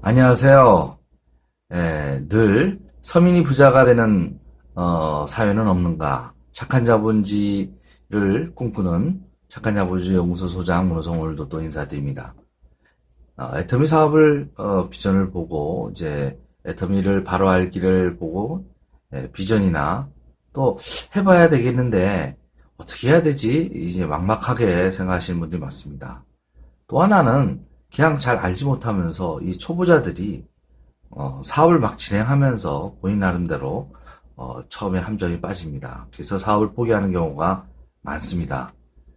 안녕하세요. 늘 서민이 부자가 되는 사회는 없는가? 착한 자본주의를 꿈꾸는 착한 자본주의 연구소 소장 문호성 오늘도 또 인사드립니다. 애터미 사업을 비전을 보고 이제 애터미를 바로 알 길을 보고 비전이나 또 해봐야 되겠는데 어떻게 해야 되지? 이제 막막하게 생각하시는 분들이 많습니다. 또 하나는 그냥 잘 알지 못하면서 이 초보자들이 사업을 막 진행하면서 본인 나름대로 처음에 함정에 빠집니다. 그래서 사업을 포기하는 경우가 많습니다.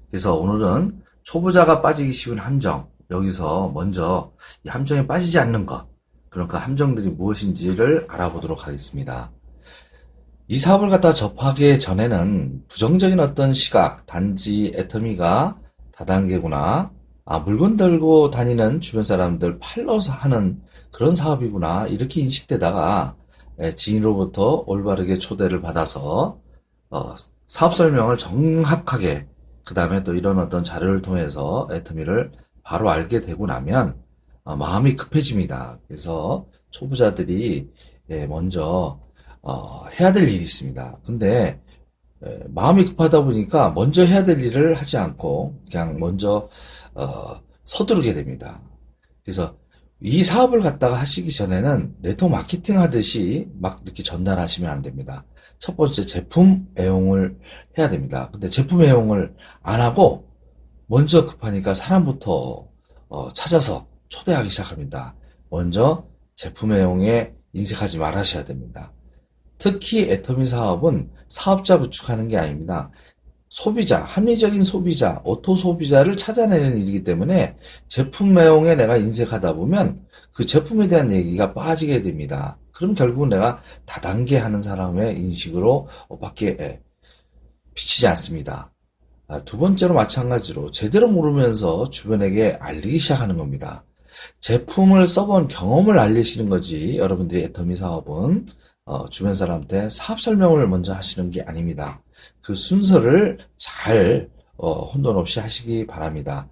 그래서 오늘은 초보자가 빠지기 쉬운 함정, 여기서 먼저 이 함정에 빠지지 않는 것, 그러니까 함정들이 무엇인지를 알아보도록 하겠습니다. 이 사업을 갖다 접하기 전에는 부정적인 어떤 시각, 단지 애터미가 다단계구나, 물건 들고 다니는 주변 사람들 팔러서 하는 그런 사업이구나, 이렇게 인식되다가 지인으로부터 올바르게 초대를 받아서 사업 설명을 정확하게, 그 다음에 또 이런 어떤 자료를 통해서 애터미를 바로 알게 되고 나면 마음이 급해집니다. 그래서 초보자들이 먼저 해야 될 일이 있습니다. 근데 마음이 급하다 보니까 먼저 해야 될 일을 하지 않고 그냥 먼저 서두르게 됩니다. 그래서 이 사업을 갖다가 하시기 전에는 네트워크 마케팅 하듯이 막 이렇게 전달하시면 안 됩니다. 첫 번째 제품 애용을 해야 됩니다. 근데 제품 애용을 안 하고 먼저 급하니까 사람부터 찾아서 초대하기 시작합니다. 먼저 제품 애용에 인색하지 말으셔야 됩니다. 특히 애터미 사업은 사업자 구축하는 게 아닙니다. 소비자, 합리적인 소비자, 오토 소비자를 찾아내는 일이기 때문에 제품 애용에 내가 인색하다 보면 그 제품에 대한 얘기가 빠지게 됩니다. 그럼 결국은 내가 다단계 하는 사람의 인식으로 밖에 비치지 않습니다. 두 번째로 마찬가지로 제대로 모르면서 주변에게 알리기 시작하는 겁니다. 제품을 써본 경험을 알리시는 거지, 여러분들이 애터미 사업은 주변 사람한테 사업 설명을 먼저 하시는 게 아닙니다. 그 순서를 잘 혼돈 없이 하시기 바랍니다.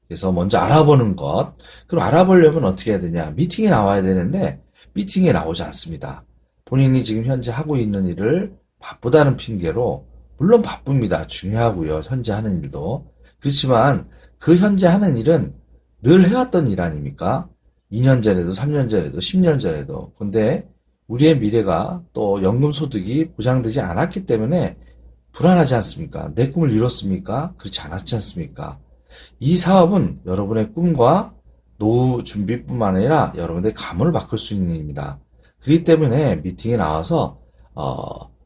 그래서 먼저 알아보는 것. 그럼 알아보려면 어떻게 해야 되냐? 미팅에 나와야 되는데 미팅에 나오지 않습니다. 본인이 지금 현재 하고 있는 일을 바쁘다는 핑계로, 물론 바쁩니다. 중요하고요. 현재 하는 일도. 그렇지만 그 현재 하는 일은 늘 해왔던 일 아닙니까? 2년 전에도 3년 전에도 10년 전에도. 근데 우리의 미래가 또 연금소득이 보장되지 않았기 때문에 불안하지 않습니까? 내 꿈을 이뤘습니까? 그렇지 않았지 않습니까? 이 사업은 여러분의 꿈과 노후 준비뿐만 아니라 여러분의 감을 바꿀 수 있는 일입니다. 그렇기 때문에 미팅에 나와서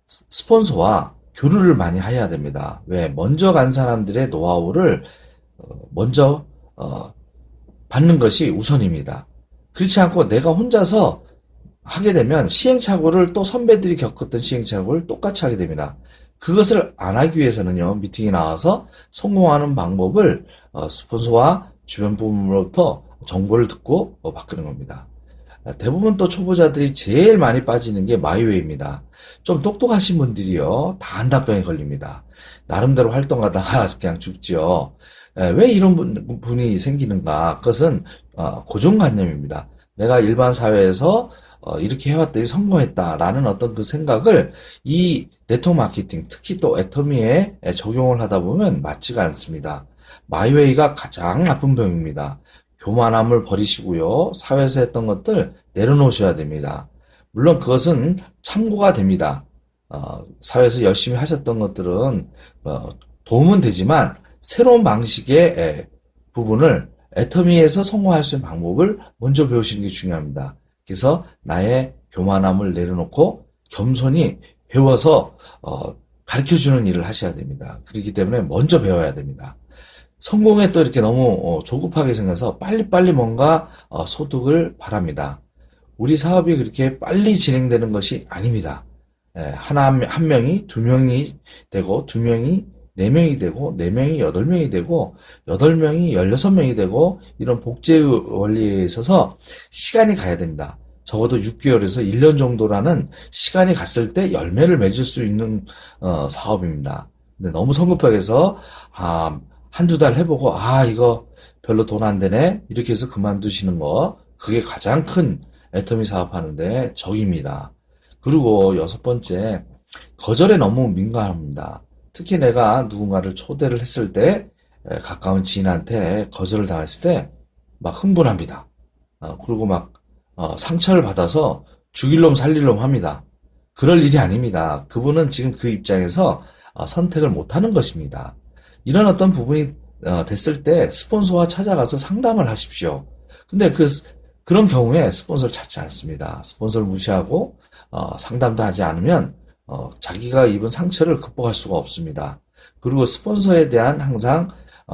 스폰서와 교류를 많이 해야 됩니다. 왜? 먼저 간 사람들의 노하우를 먼저 받는 것이 우선입니다. 그렇지 않고 내가 혼자서 하게 되면 시행착오를, 또 선배들이 겪었던 시행착오를 똑같이 하게 됩니다. 그것을 안 하기 위해서는요, 미팅에 나와서 성공하는 방법을 스폰서와 주변 부문으로부터 정보를 듣고 바꾸는 겁니다. 대부분 또 초보자들이 제일 많이 빠지는 게 마이웨이입니다. 좀 똑똑하신 분들이요, 다 한답병에 걸립니다. 나름대로 활동하다가 그냥 죽죠. 왜 이런 분이 생기는가? 그것은 고정관념입니다. 내가 일반 사회에서 이렇게 해왔더니 성공했다라는 어떤 그 생각을 이 네트워크 마케팅, 특히 또 애터미에 적용을 하다 보면 맞지가 않습니다. 마이웨이가 가장 나쁜 병입니다. 교만함을 버리시고요, 사회에서 했던 것들 내려놓으셔야 됩니다. 물론 그것은 참고가 됩니다. 사회에서 열심히 하셨던 것들은 도움은 되지만 새로운 방식의 부분을 애터미에서 성공할 수 있는 방법을 먼저 배우시는 게 중요합니다. 그래서 나의 교만함을 내려놓고 겸손히 배워서 가르쳐주는 일을 하셔야 됩니다. 그렇기 때문에 먼저 배워야 됩니다. 성공에 또 이렇게 너무 조급하게 생겨서 빨리빨리 뭔가 소득을 바랍니다. 우리 사업이 그렇게 빨리 진행되는 것이 아닙니다. 한 명이 두 명이 되고, 두 명이 4명이 되고, 4명이 8명이 되고, 8명이 16명이 되고, 이런 복제 원리에 있어서 시간이 가야 됩니다. 적어도 6개월에서 1년 정도라는 시간이 갔을 때 열매를 맺을 수 있는 사업입니다. 근데 너무 성급하게 해서 한두 달 해보고 이거 별로 돈 안 되네, 이렇게 해서 그만두시는 거, 그게 가장 큰 애터미 사업하는데 적입니다. 그리고 여섯 번째, 거절에 너무 민감합니다. 특히 내가 누군가를 초대를 했을 때 가까운 지인한테 거절을 당했을 때 막 흥분합니다. 그리고 막 상처를 받아서 죽일 놈 살릴 놈 합니다. 그럴 일이 아닙니다. 그분은 지금 그 입장에서 선택을 못하는 것입니다. 이런 어떤 부분이 됐을 때 스폰서와 찾아가서 상담을 하십시오. 근데 그런 경우에 스폰서를 찾지 않습니다. 스폰서를 무시하고 상담도 하지 않으면 자기가 입은 상처를 극복할 수가 없습니다. 그리고 스폰서에 대한 항상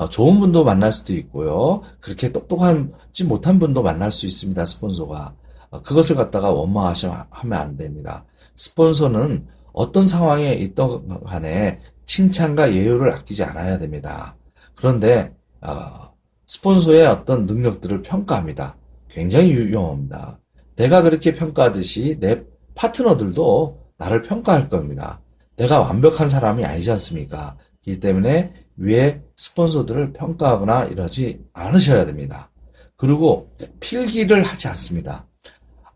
좋은 분도 만날 수도 있고요. 그렇게 똑똑하지 못한 분도 만날 수 있습니다. 스폰서가. 그것을 갖다가 원망하면 안 됩니다. 스폰서는 어떤 상황에 있던 간에 칭찬과 예우를 아끼지 않아야 됩니다. 그런데 스폰서의 어떤 능력들을 평가합니다. 굉장히 유용합니다. 내가 그렇게 평가하듯이 내 파트너들도 나를 평가할 겁니다. 내가 완벽한 사람이 아니지 않습니까? 그렇기 때문에 위에 스폰서들을 평가하거나 이러지 않으셔야 됩니다. 그리고 필기를 하지 않습니다.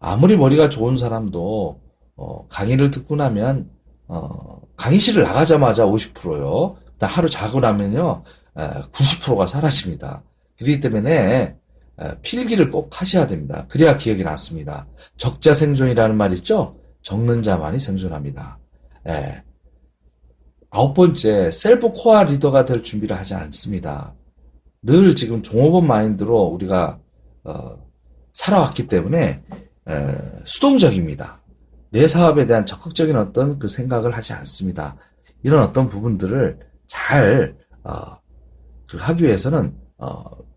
아무리 머리가 좋은 사람도 강의를 듣고 나면 강의실을 나가자마자 50%요. 하루 자고 나면요 90%가 사라집니다. 그렇기 때문에 필기를 꼭 하셔야 됩니다. 그래야 기억이 남습니다. 적자생존이라는 말 있죠? 적는 자만이 생존합니다. 아홉 번째, 셀프 코어 리더가 될 준비를 하지 않습니다. 늘 지금 종업원 마인드로 우리가 살아왔기 때문에 수동적입니다. 내 사업에 대한 적극적인 어떤 그 생각을 하지 않습니다. 이런 어떤 부분들을 잘 하기 위해서는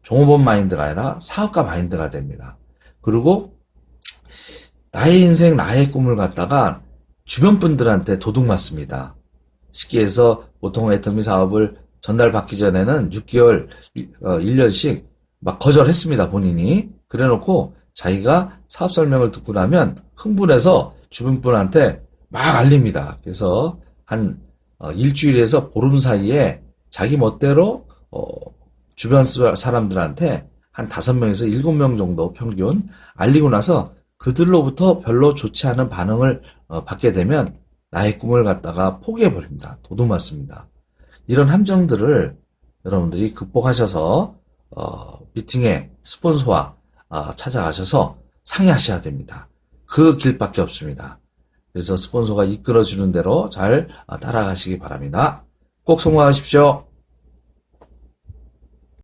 종업원 마인드가 아니라 사업가 마인드가 됩니다. 그리고 나의 인생, 나의 꿈을 갖다가 주변 분들한테 도둑맞습니다. 쉽게 해서 보통 애터미 사업을 전달받기 전에는 6개월, 1년씩 막 거절했습니다, 본인이. 그래 놓고 자기가 사업 설명을 듣고 나면 흥분해서 주변 분한테 막 알립니다. 그래서 한 일주일에서 보름 사이에 자기 멋대로 주변 사람들한테 한 5명에서 7명 정도 평균 알리고 나서 그들로부터 별로 좋지 않은 반응을 받게 되면 나의 꿈을 갖다가 포기해버립니다. 도둑맞습니다. 이런 함정들을 여러분들이 극복하셔서 미팅에 스폰서와 찾아가셔서 상의하셔야 됩니다. 그 길밖에 없습니다. 그래서 스폰서가 이끌어주는 대로 잘 따라가시기 바랍니다. 꼭 성공하십시오.